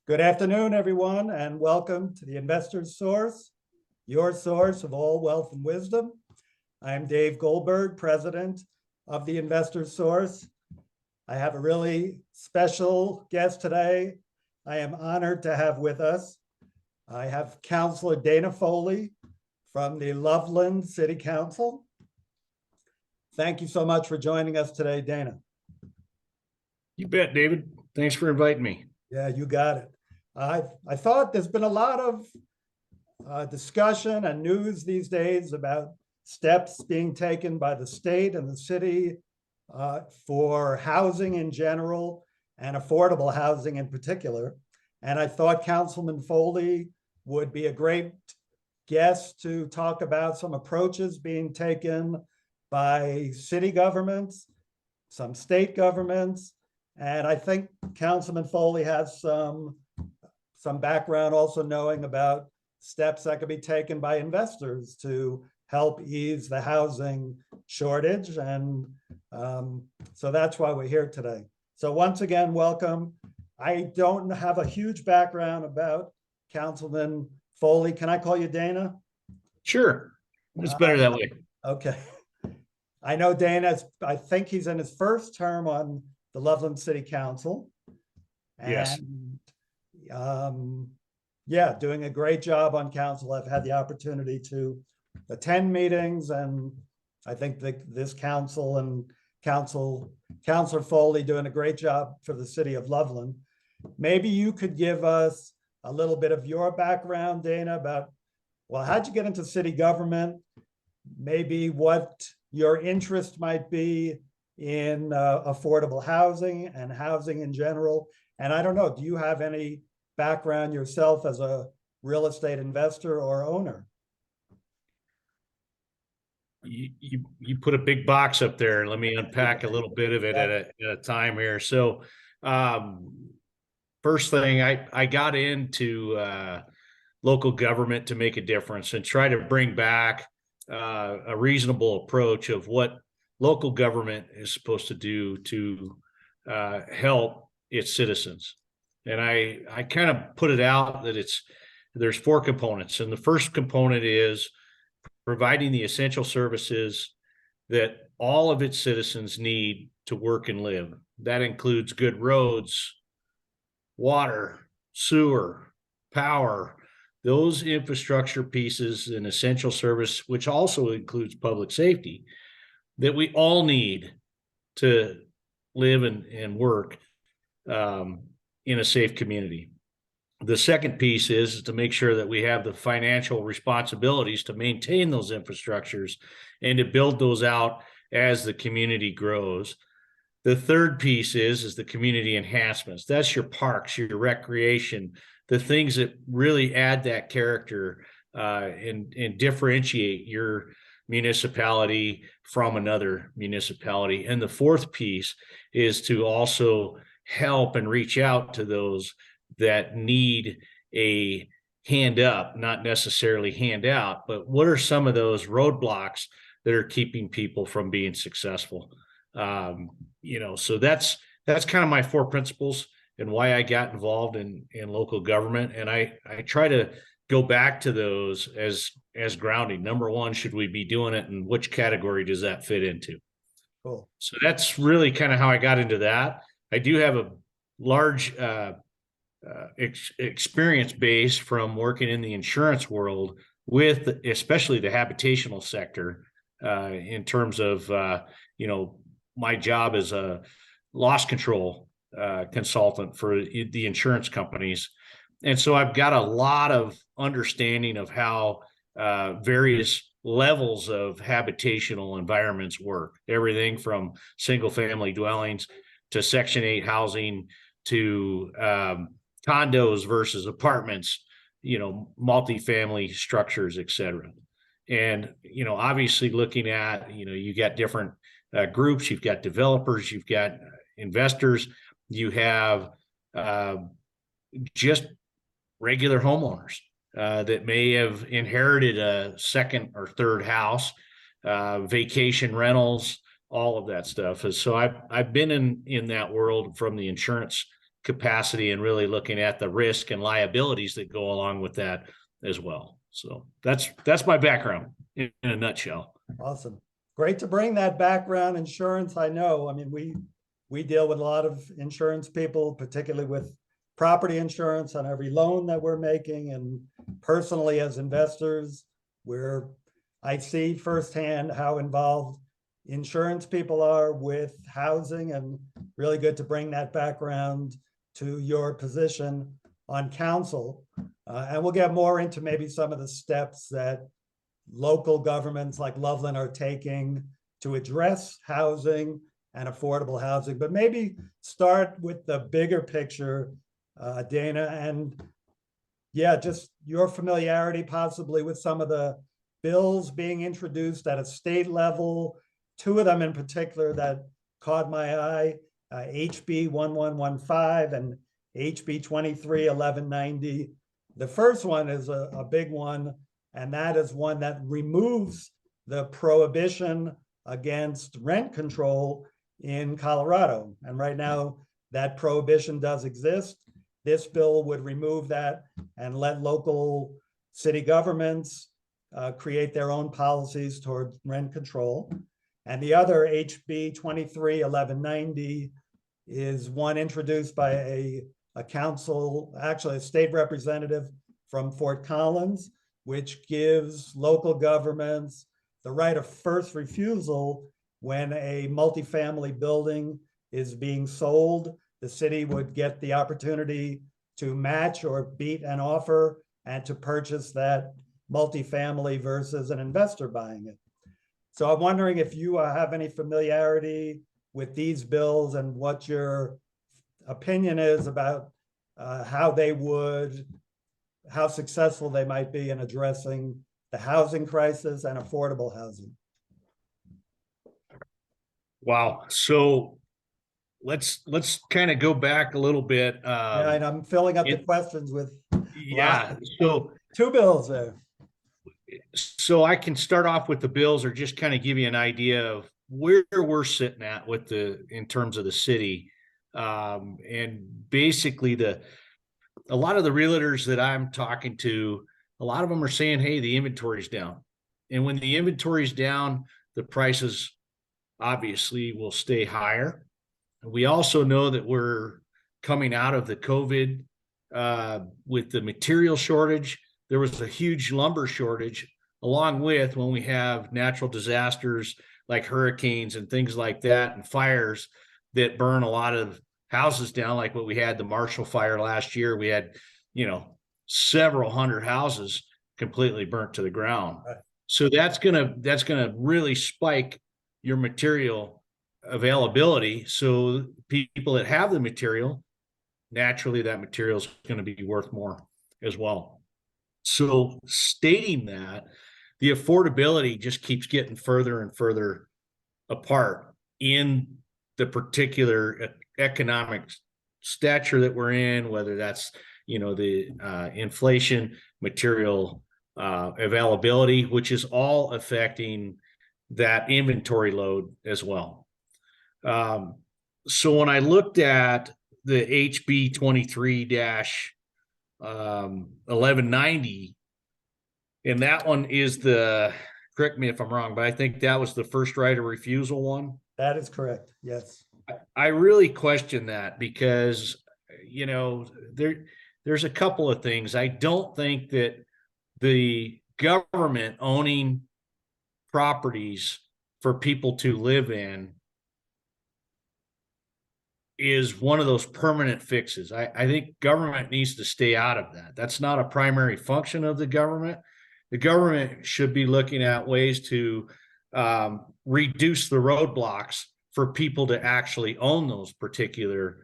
Good afternoon, everyone, and welcome to the Investor's Source, your source of all wealth and wisdom. I'm Dave Goldberg, president of the Investor's Source. I have a really special guest today. I am honored to have with us. I have Councilor Dana Foley from the Loveland City Council. Thank you so much for joining us today, Dana. You bet, David. Thanks for inviting me. Yeah, you got it. I thought there's been a lot of discussion and news these days about steps being taken by the state and the city for housing in general and affordable housing in particular. And I thought Councilman Foley would be a great guest to talk about some approaches being taken by city governments, some state governments, and I think Councilman Foley has some background also knowing about steps that could be taken by investors to help ease the housing shortage. And so that's why we're here today. So once again, welcome. I don't have a huge background about Councilman Foley. Can I call you Dana? Sure. It's better that way. Okay. I know Dana, I think he's in his first term on the Loveland City Council. And yes. Yeah, doing a great job on council. I've had the opportunity to attend meetings, and I think this council and Councilor Foley doing a great job for the city of Loveland. Maybe you could give us a little bit of your background, Dana, about, well, how'd you get into city government? Maybe what your interest might be in affordable housing and housing in general. And I don't know, do you have any background yourself as a real estate investor or owner? You put a big box up there. Let me unpack a little bit of it at a time here. So first thing, I got into local government to make a difference and try to bring back a reasonable approach of what local government is supposed to do to help its citizens. And I kind of put it out that there's four components. And the first component is providing the essential services that all of its citizens need to work and live. That includes good roads, water, sewer, power, those infrastructure pieces and essential service, which also includes public safety, that we all need to live and work in a safe community. The second piece is to make sure that we have the financial responsibilities to maintain those infrastructures and to build those out as the community grows. The third piece is the community enhancements. That's your parks, your recreation, the things that really add that character and differentiate your municipality from another municipality. And the fourth piece is to also help and reach out to those that need a hand up, not necessarily hand out, but what are some of those roadblocks that are keeping people from being successful? So that's kind of my four principles and why I got involved in local government. And I try to go back to those as grounding. Number one, should we be doing it, and which category does that fit into? Cool. So that's really kind of how I got into that. I do have a large experience base from working in the insurance world with especially the habitational sector in terms of, my job as a loss control consultant for the insurance companies. And so I've got a lot of understanding of how various levels of habitational environments work, everything from single family dwellings to Section 8 housing to condos versus apartments, multifamily structures, et cetera. And, obviously looking at, you got different groups, you've got developers, you've got investors, you have just regular homeowners that may have inherited a second or third house, vacation rentals, all of that stuff. And so I've been in that world from the insurance capacity and really looking at the risk and liabilities that go along with that as well. So that's my background in a nutshell. Awesome. Great to bring that background. Insurance, I know. I mean, we deal with a lot of insurance people, particularly with property insurance on every loan that we're making. And personally, as investors, I see firsthand how involved insurance people are with housing, and really good to bring that background to your position on council. And we'll get more into maybe some of the steps that local governments like Loveland are taking to address housing and affordable housing, but maybe start with the bigger picture, Dana, and yeah, just your familiarity possibly with some of the bills being introduced at a state level. Two of them in particular that caught my eye, HB 1115 and HB 231190. The first one is a big one, and that is one that removes the prohibition against rent control in Colorado. And right now, that prohibition does exist. This bill would remove that and let local city governments create their own policies toward rent control. And the other, HB 231190, is one introduced by a council, actually a state representative from Fort Collins, which gives local governments the right of first refusal when a multifamily building is being sold. The city would get the opportunity to match or beat an offer and to purchase that multifamily versus an investor buying it. So I'm wondering if you have any familiarity with these bills and what your opinion is about how successful they might be in addressing the housing crisis and affordable housing. Wow. So let's kind of go back a little bit. Yeah, and I'm filling up the questions with So two bills there. So I can start off with the bills, or just kind of give you an idea of where we're sitting at with in terms of the city. And basically a lot of the realtors that I'm talking to, a lot of them are saying, hey, the inventory's down. And when the inventory's down, the prices obviously will stay higher. We also know that we're coming out of the COVID with the material shortage. There was a huge lumber shortage, along with when we have natural disasters like hurricanes and things like that, and fires that burn a lot of houses down, like what we had the Marshall Fire last year. We had, several hundred houses completely burnt to the ground. Right. So that's gonna really spike your material availability. So people that have the material, naturally that material is going to be worth more as well. So stating that, the affordability just keeps getting further and further apart in the particular economic stature that we're in, whether that's, the inflation, material availability, which is all affecting that inventory load as well. So when I looked at the HB 23-1190, and that one is correct me if I'm wrong, but I think that was the first right of refusal one. That is correct. Yes. I really question that because, there's a couple of things. I don't think that the government owning properties for people to live in is one of those permanent fixes. I think government needs to stay out of that. That's not a primary function of the government. The government should be looking at ways to reduce the roadblocks for people to actually own those particular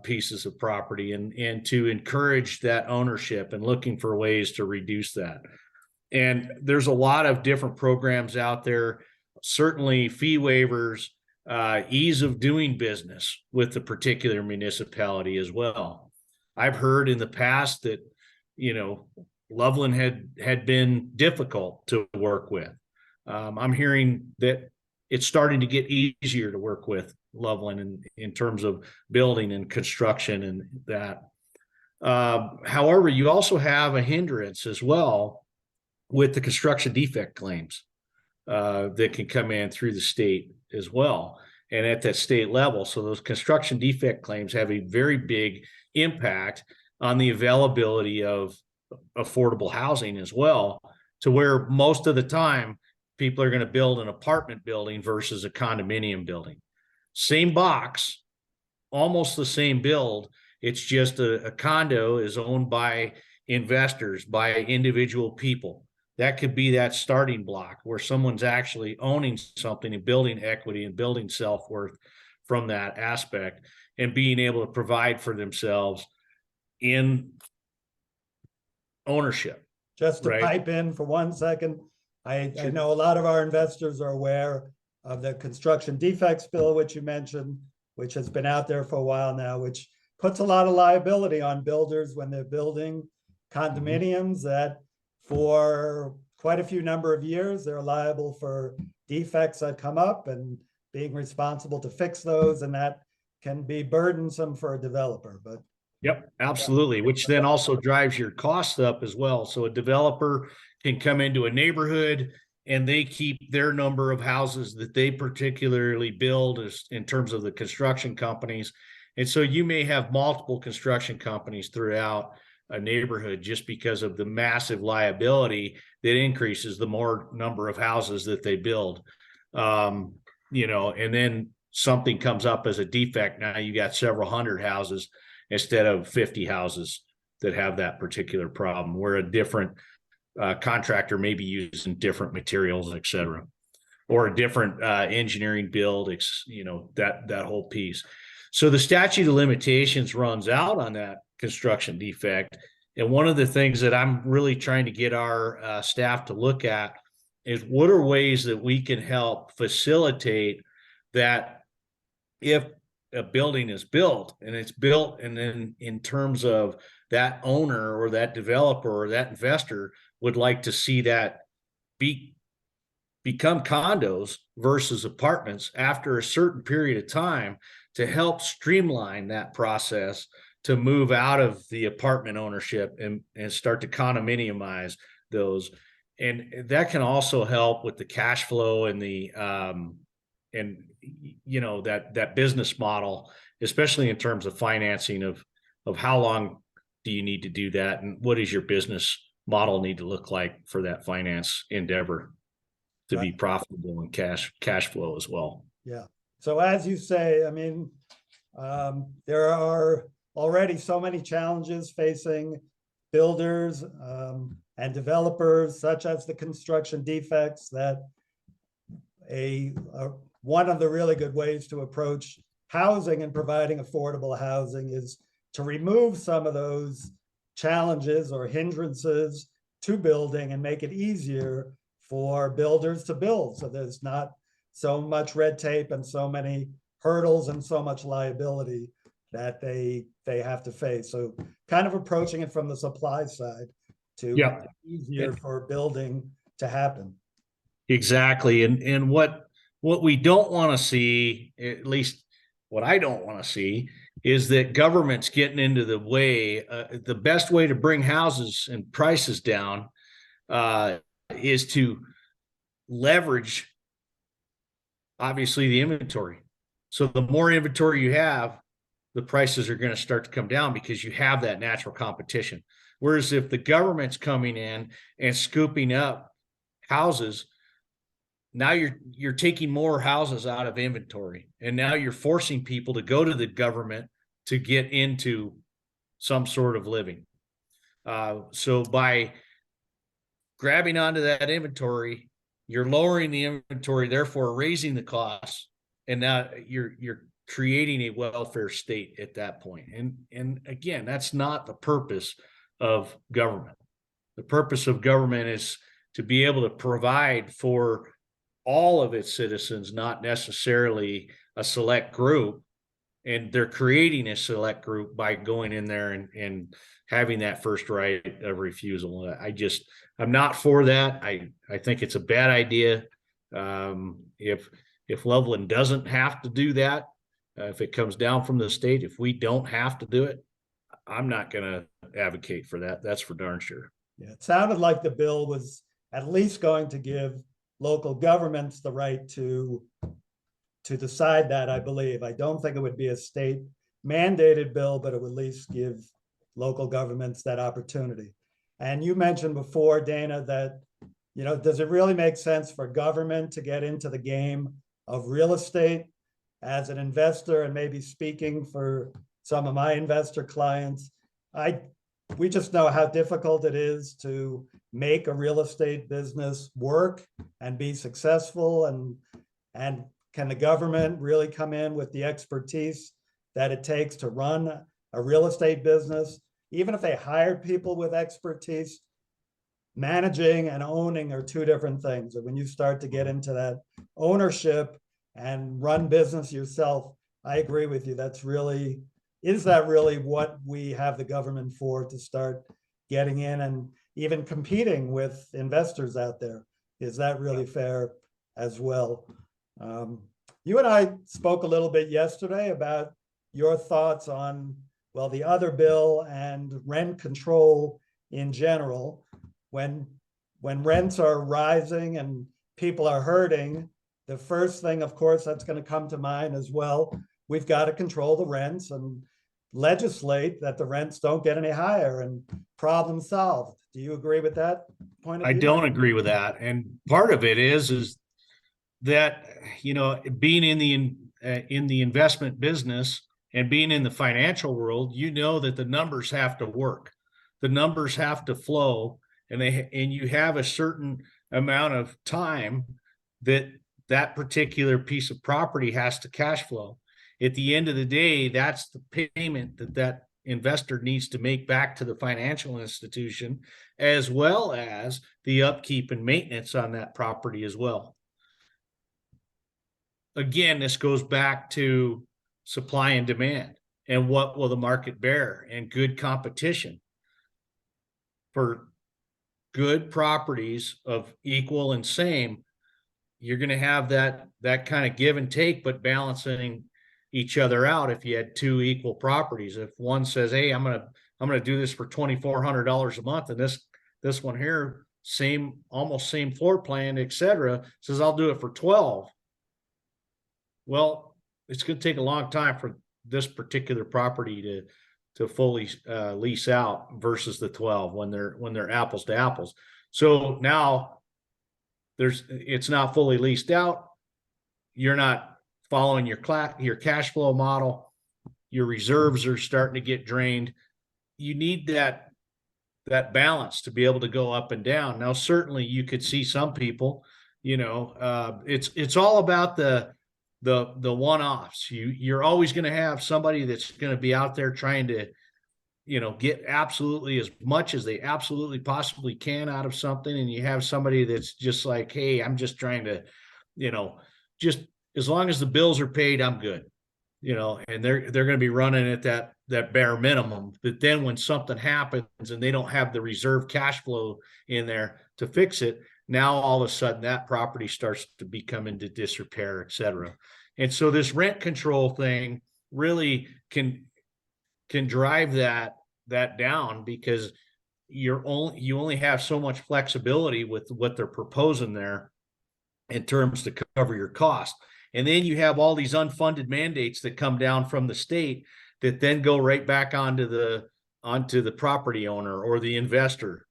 pieces of property, and to encourage that ownership, and looking for ways to reduce that. And there's a lot of different programs out there, certainly fee waivers, ease of doing business with the particular municipality as well. I've heard in the past that, Loveland had been difficult to work with. I'm hearing that it's starting to get easier to work with Loveland in terms of building and construction and that. However, you also have a hindrance as well with the construction defect claims that can come in through the state as well, and at that state level. So those construction defect claims have a very big impact on the availability of affordable housing as well, to where most of the time people are going to build an apartment building versus a condominium building. Same box, almost the same build. It's just a condo is owned by investors, by individual people. That could be that starting block where someone's actually owning something and building equity and building self-worth from that aspect, and being able to provide for themselves in ownership. Just to right? pipe in for 1 second, I know a lot of our investors are aware of the construction defects bill, which you mentioned, which has been out there for a while now, which puts a lot of liability on builders when they're building condominiums, that for quite a few number of years, they're liable for defects that come up and being responsible to fix those, and that can be burdensome for a developer. But Yep, absolutely. Which then also drives your costs up as well. So a developer can come into a neighborhood and they keep their number of houses that they particularly build as in terms of the construction companies. And so you may have multiple construction companies throughout a neighborhood just because of the massive liability that increases the more number of houses that they build. And then something comes up as a defect. Now you got several hundred houses instead of 50 houses that have that particular problem, where a different contractor may be using different materials, et cetera, or a different engineering build, that whole piece. So the statute of limitations runs out on that construction defect. And one of the things that I'm really trying to get our staff to look at is what are ways that we can help facilitate that if a building is built and it's built, and then in terms of that owner or that developer or that investor would like to see that become condos versus apartments after a certain period of time, to help streamline that process to move out of the apartment ownership and start to condominiumize those. And that can also help with the cash flow and the that business model, especially in terms of financing of how long do you need to do that, and what does your business model need to look like for that finance endeavor to be profitable and cash flow as well. Yeah. So as you say, I mean, there are already so many challenges facing builders and developers, such as the construction defects, that one of the really good ways to approach housing and providing affordable housing is to remove some of those challenges or hindrances to building and make it easier for builders to build. So there's not so much red tape and so many hurdles and so much liability that they have to face. So kind of approaching it from the supply side to make it easier for building to happen. Exactly. And what we don't want to see, at least what I don't want to see, is that government's getting into the way. The best way to bring houses and prices down is to leverage, obviously, the inventory. So the more inventory you have, the prices are going to start to come down because you have that natural competition. Whereas if the government's coming in and scooping up houses, now you're taking more houses out of inventory, and now you're forcing people to go to the government to get into some sort of living. So by grabbing onto that inventory, you're lowering the inventory, therefore raising the costs, and now you're creating a welfare state at that point. And again, that's not the purpose of government. The purpose of government is to be able to provide for all of its citizens, not necessarily a select group. And they're creating a select group by going in there and having that first right of refusal. I'm not for that. I think it's a bad idea. If Loveland doesn't have to do that, If it comes down from the state, if we don't have to do it, I'm not going to advocate for that. That's for darn sure. Yeah, it sounded like the bill was at least going to give local governments the right to decide that, I believe. I don't think it would be a state mandated bill, but it would at least give local governments that opportunity. And you mentioned before, Dana, that, does it really make sense for government to get into the game of real estate as an investor? And maybe speaking for some of my investor clients, we just know how difficult it is to make a real estate business work and be successful. And can the government really come in with the expertise that it takes to run a real estate business? Even if they hired people with expertise, managing and owning are two different things. And when you start to get into that ownership and run business yourself, I agree with you. Is that really what we have the government for, to start getting in and even competing with investors out there? Is that really fair as well? You and I spoke a little bit yesterday about your thoughts on, well, the other bill and rent control in general. When rents are rising and people are hurting, the first thing, of course, that's going to come to mind as well. We've got to control the rents and legislate that the rents don't get any higher, and problem solved. Do you agree with that point of view? I don't agree with that. And part of it is that, being in the investment business and being in the financial world, that the numbers have to work. The numbers have to flow, and you have a certain amount of time that particular piece of property has to cash flow. At the end of the day, that's the payment that investor needs to make back to the financial institution, as well as the upkeep and maintenance on that property as well. Again, this goes back to supply and demand, and what will the market bear, and good competition. For good properties of equal and same, you're going to have that kind of give and take, but balancing each other out. If you had two equal properties, if one says, hey, I'm going to do this for $2,400 a month, and this one here, almost same floor plan, etc., says I'll do it for 12. Well, it's going to take a long time for this particular property to fully lease out versus the 12 when they're apples to apples. So now it's not fully leased out. You're not following your cash flow model. Your reserves are starting to get drained. You need that balance to be able to go up and down. Now, certainly you could see some people, it's all about the one-offs. You're always going to have somebody that's going to be out there trying to, get absolutely as much as they absolutely possibly can out of something. And you have somebody that's just like, hey, I'm just trying to, just as long as the bills are paid, I'm good, and they're going to be running at that bare minimum. But then when something happens and they don't have the reserve cash flow in there to fix it, now all of a sudden that property starts to become into disrepair, et cetera. And so this rent control thing really can drive that down, because you only have so much flexibility with what they're proposing there in terms to cover your cost. And then you have all these unfunded mandates that come down from the state that then go right back onto the property owner or the investor,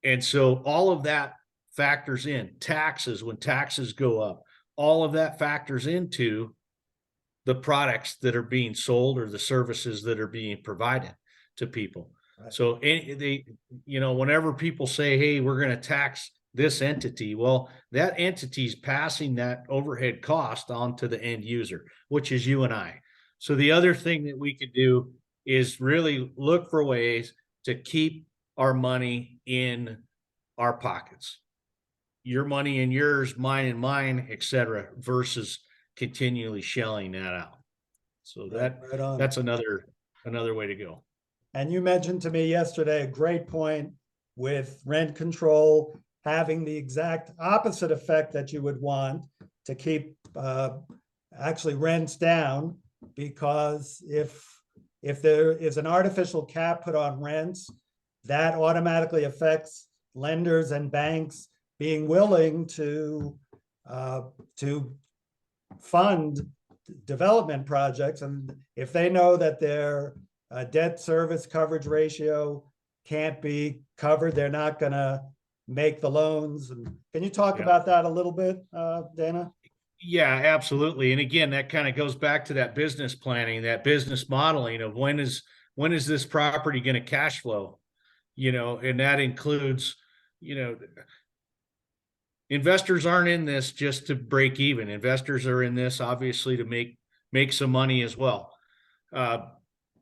And so all of that factors in. Taxes, when taxes go up, all of that factors into the products that are being sold or the services that are being provided to people. Right. So whenever people say, hey, we're going to tax this entity, well, that entity is passing that overhead cost on to the end user, which is you and I. So the other thing that we could do is really look for ways to keep our money in our pockets. Your money in yours, mine and mine, et cetera, versus continually shelling that out. So that's another way to go. And you mentioned to me yesterday a great point with rent control having the exact opposite effect that you would want, to keep actually rents down, because if there is an artificial cap put on rents, that automatically affects lenders and banks being willing to fund development projects. And if they know that their debt service coverage ratio can't be covered, they're not going to make the loans. And can you talk about that a little bit, Dana? Yeah, absolutely. And again, that kind of goes back to that business planning, that business modeling of when is this property going to cash flow, and that includes, investors aren't in this just to break even. Investors are in this obviously to make some money as well.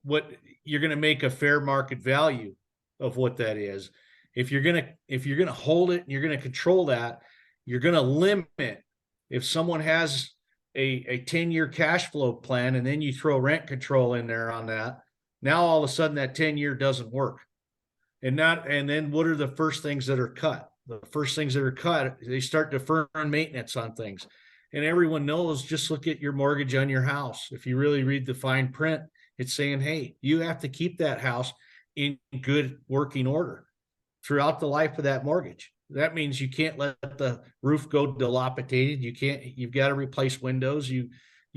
What you're going to make a fair market value of what that is. If you're going to hold it and you're going to control that, you're going to limit. If someone has a 10-year cash flow plan and then you throw rent control in there on that, now all of a sudden that 10-year doesn't work. And then what are the first things that are cut? The first things that are cut, they start deferring maintenance on things. And everyone knows, just look at your mortgage on your house. If you really read the fine print, it's saying, hey, you have to keep that house in good working order throughout the life of that mortgage. That means you can't let the roof go dilapidated. You've got to replace windows. You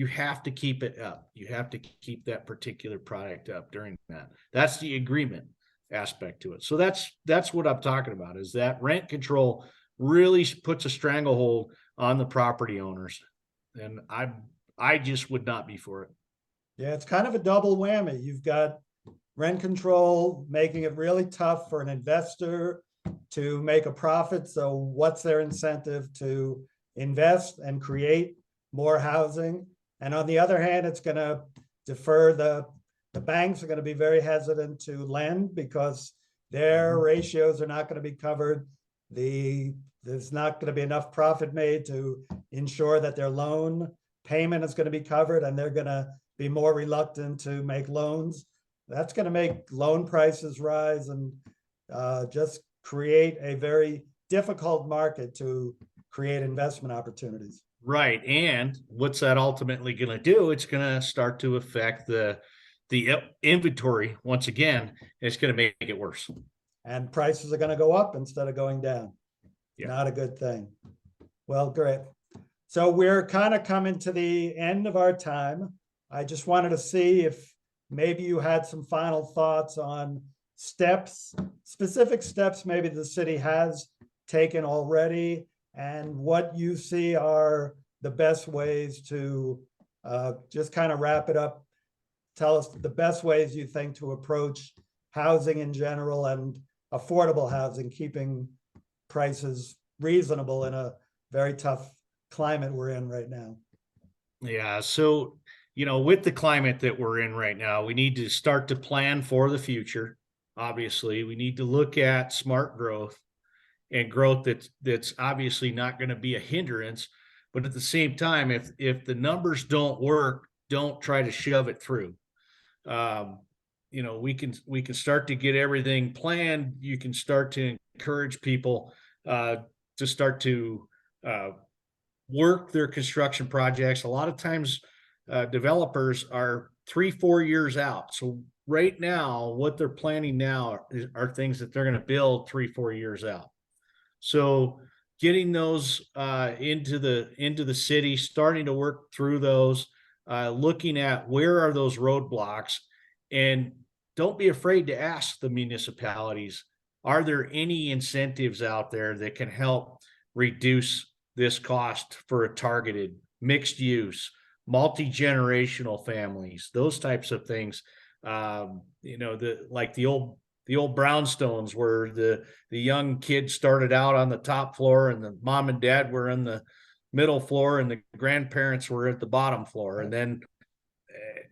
have to keep it up. You have to keep that particular product up during that. That's the agreement aspect to it. So that's what I'm talking about, is that rent control really puts a stranglehold on the property owners. And I just would not be for it. Yeah, it's kind of a double whammy. You've got rent control making it really tough for an investor to make a profit. So what's their incentive to invest and create more housing? And on the other hand, it's going to defer the banks are going to be very hesitant to lend because their ratios are not going to be covered. There's not going to be enough profit made to ensure that their loan payment is going to be covered, and they're going to be more reluctant to make loans. That's going to make loan prices rise and just create a very difficult market to create investment opportunities. Right. And what's that ultimately going to do? It's going to start to affect the inventory once again. It's going to make it worse. And prices are going to go up instead of going down. Yeah. Not a good thing. Well, great. So we're kind of coming to the end of our time. I just wanted to see if maybe you had some final thoughts on specific steps maybe the city has taken already, and what you see are the best ways to just kind of wrap it up. Tell us the best ways you think to approach housing in general and affordable housing, keeping prices reasonable in a very tough climate we're in right now. Yeah. So, with the climate that we're in right now, we need to start to plan for the future. Obviously, we need to look at smart growth and growth that's obviously not going to be a hindrance. But at the same time, if the numbers don't work, don't try to shove it through. We can start to get everything planned. You can start to encourage people to start to work their construction projects. A lot of times developers are 3-4 years out. So right now, what they're planning now are things that they're going to build 3-4 years out. So getting those into the city, starting to work through those, looking at where are those roadblocks, and don't be afraid to ask the municipalities, are there any incentives out there that can help reduce this cost for a targeted mixed use, multi-generational families, those types of things. Like the old brownstones where the young kids started out on the top floor and the mom and dad were in the middle floor and the grandparents were at the bottom floor. And then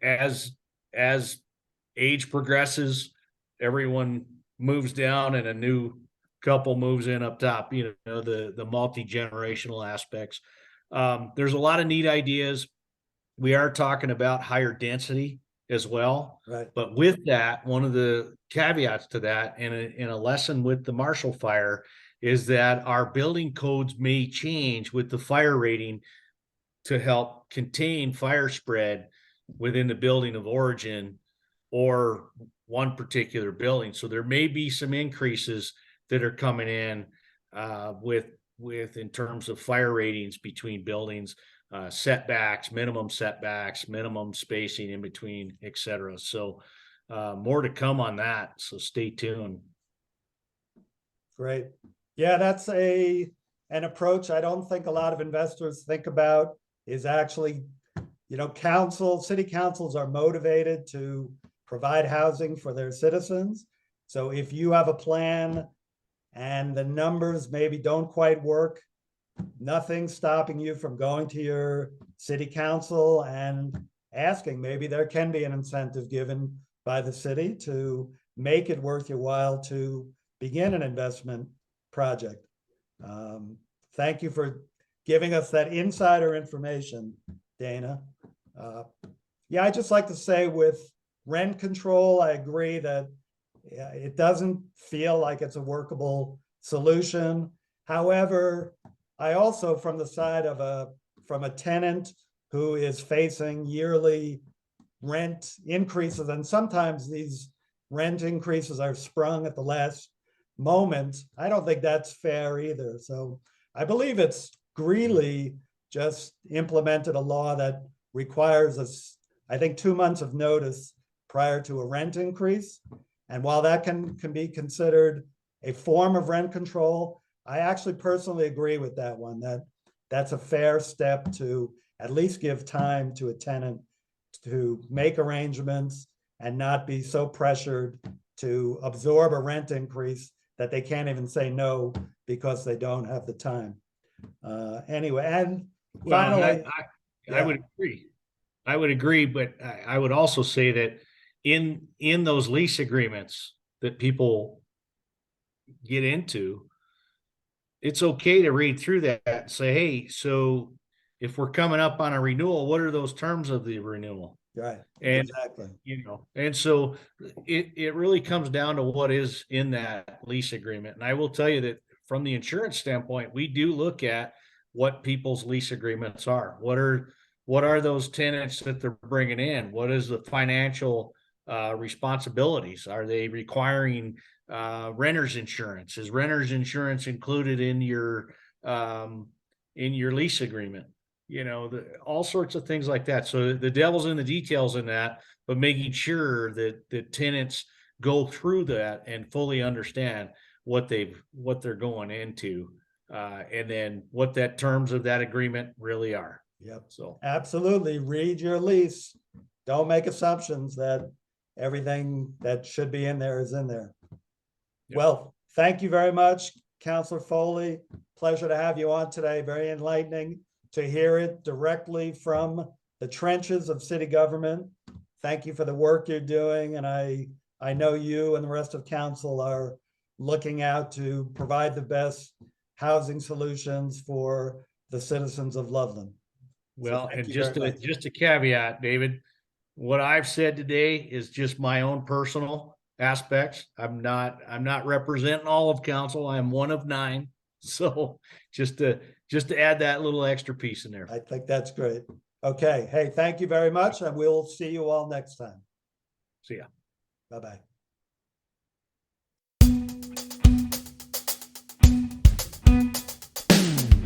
as age progresses, everyone moves down and a new couple moves in up top, the multi-generational aspects. There's a lot of neat ideas. We are talking about higher density as well. Right. But with that, one of the caveats to that, and in a lesson with the Marshall Fire, is that our building codes may change with the fire rating to help contain fire spread within the building of origin or one particular building. So there may be some increases that are coming in with in terms of fire ratings between buildings, setbacks, minimum spacing in between, etc. So more to come on that. So stay tuned. Great. Yeah, that's an approach I don't think a lot of investors think about, is actually, city councils are motivated to provide housing for their citizens. So if you have a plan and the numbers maybe don't quite work, nothing's stopping you from going to your city council and asking. Maybe there can be an incentive given by the city to make it worth your while to begin an investment project. Thank you for giving us that insider information, Dana. Yeah, I just like to say with rent control, I agree that it doesn't feel like it's a workable solution. However, I also, from the side of a tenant who is facing yearly rent increases, and sometimes these rent increases are sprung at the last moment, I don't think that's fair either. So I believe it's Greeley just implemented a law that requires us, I think, 2 months of notice prior to a rent increase. And while that can be considered a form of rent control, I actually personally agree with that one, that's a fair step to at least give time to a tenant to make arrangements and not be so pressured to absorb a rent increase that they can't even say no because they don't have the time. Anyway, and finally, I would agree. I would agree, but I would also say that in those lease agreements that people get into, it's okay to read through that and say, hey, so if we're coming up on a renewal, what are those terms of the renewal? right, And exactly. And so it really comes down to what is in that lease agreement. And I will tell you that from the insurance standpoint, we do look at what people's lease agreements are. What are those tenants that they're bringing in? What is the financial responsibilities? Are they requiring renter's insurance? Is renter's insurance included in your lease agreement? All sorts of things like that. So the devil's in the details in that, but making sure that the tenants go through that and fully understand what they're going into, and then what that terms of that agreement really are. Yep. So absolutely read your lease. Don't make assumptions that everything that should be in there is in there. Yep. Well, thank you very much, Councilor Foley. Pleasure to have you on today. Very enlightening to hear it directly from the trenches of city government. Thank you for the work you're doing. And I know you and the rest of council are looking out to provide the best housing solutions for the citizens of Loveland. Well, so and just a caveat, David, what I've said today is just my own personal aspects. I'm not representing all of council. I am one of 9. So just to add that little extra piece in there. I think that's great. Okay. Hey, thank you very much. And we'll see you all next time. See ya. Bye-bye.